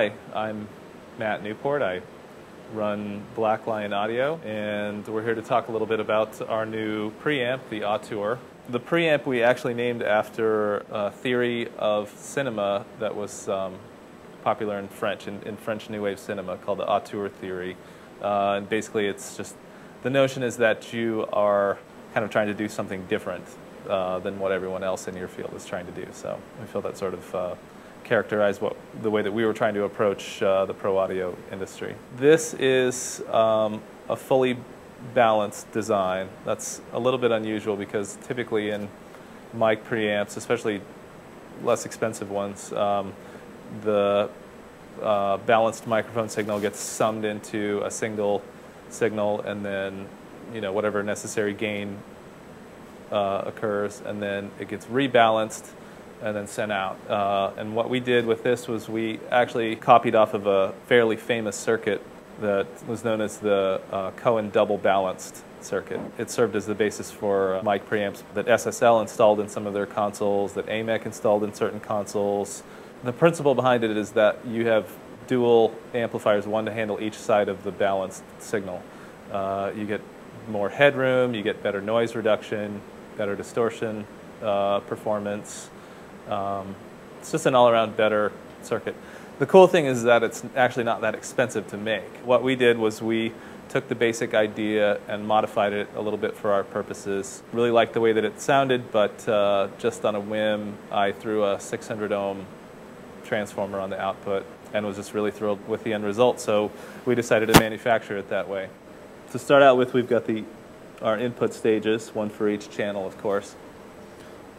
Hi, I'm Matt Newport. I run Black Lion Audio, and we're here to talk a little bit about our new preamp, the Auteur. The preamp we actually named after a theory of cinema that was popular in French, in French New Wave cinema, called the Auteur theory. And basically it's just, the notion is that you are kind of trying to do something different than what everyone else in your field is trying to do. So I feel that sort of characterized the way that we were trying to approach the pro audio industry. This is a fully balanced design. That's a little bit unusual because typically in mic preamps, especially less expensive ones, the balanced microphone signal gets summed into a single signal, and then whatever necessary gain occurs, and then it gets rebalanced and then sent out. And what we did with this was we actually copied off of a fairly famous circuit that was known as the Cohen double balanced circuit. It served as the basis for mic preamps that SSL installed in some of their consoles, that AMEC installed in certain consoles. The principle behind it is that you have dual amplifiers, one to handle each side of the balanced signal. You get more headroom, you get better noise reduction, better distortion performance. It's just an all-around better circuit. The cool thing is that it's actually not that expensive to make. What we did was we took the basic idea and modified it a little bit for our purposes. Really liked the way that it sounded, but just on a whim, I threw a 600 ohm transformer on the output and was just really thrilled with the end result. So we decided to manufacture it that way. To start out with, we've got our input stages, one for each channel, of course.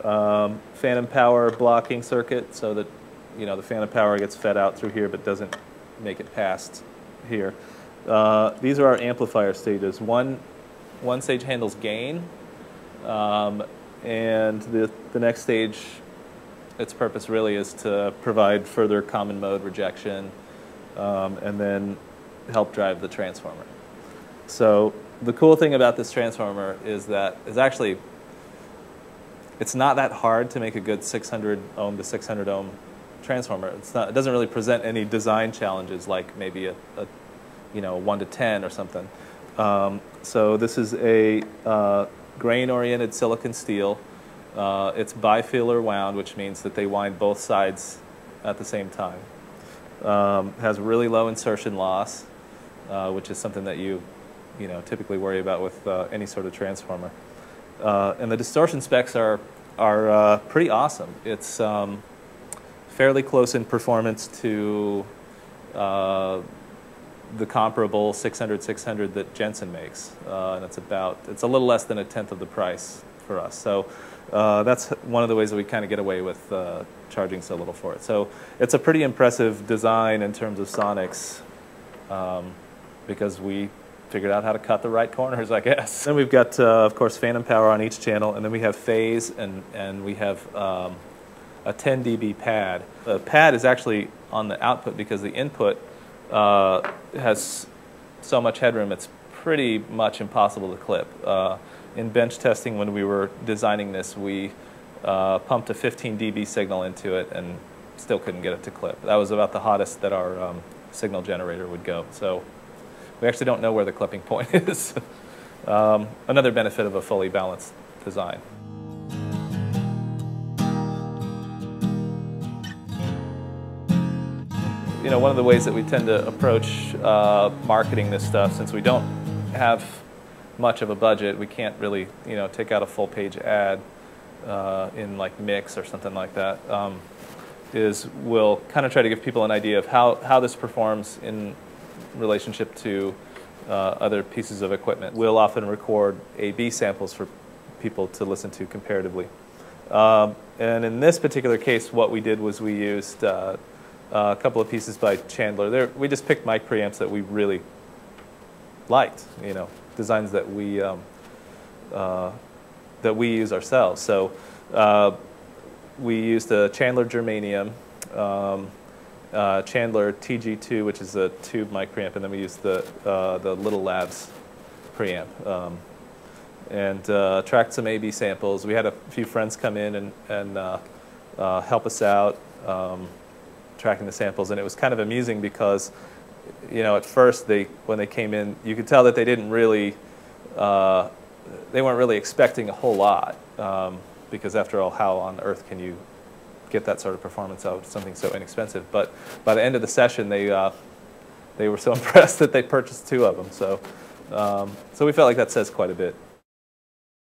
Phantom power blocking circuit, so that the phantom power gets fed out through here but doesn't make it past here. These are our amplifier stages. One stage handles gain, and the next stage, its purpose really is to provide further common mode rejection, and then help drive the transformer. So the cool thing about this transformer is that it's not that hard to make a good 600 ohm to 600 ohm transformer. It doesn't really present any design challenges like maybe a 1 to 10 or something. So this is a grain-oriented silicon steel. It's bifilar wound, which means that they wind both sides at the same time. Has really low insertion loss, which is something that you typically worry about with any sort of transformer. And the distortion specs are pretty awesome. It's fairly close in performance to the comparable 600 that Jensen makes, and it's a little less than 1/10 of the price for us. So that's one of the ways that we kind of get away with charging so little for it. So it's a pretty impressive design in terms of sonics, because we figured out how to cut the right corners, I guess. Then we've got, of course, phantom power on each channel, and then we have phase, and we have a 10 dB pad. The pad is actually on the output because the input has so much headroom, it's pretty much impossible to clip. In bench testing, when we were designing this, we pumped a 15 dB signal into it and still couldn't get it to clip. That was about the hottest that our signal generator would go. So we actually don't know where the clipping point is. Another benefit of a fully balanced design. One of the ways that we tend to approach marketing this stuff, since we don't have much of a budget, we can't really take out a full-page ad in like Mix or something like that, is we'll kind of try to give people an idea of how this performs in relationship to other pieces of equipment. We'll often record A/B samples for people to listen to comparatively. And in this particular case, what we did was we used a couple of pieces by Chandler. We just picked mic preamps that we really liked, designs that we use ourselves. So we used a Chandler Germanium, Chandler TG2, which is a tube mic preamp, and then we used the Little Labs preamp, and tracked some A/B samples. We had a few friends come in and help us out, tracking the samples, and it was kind of amusing because, at first when they came in, you could tell that they didn't really, they weren't really expecting a whole lot, because after all, how on earth can you get that sort of performance out of something so inexpensive? But by the end of the session, they were so impressed that they purchased 2 of them. So we felt like that says quite a bit.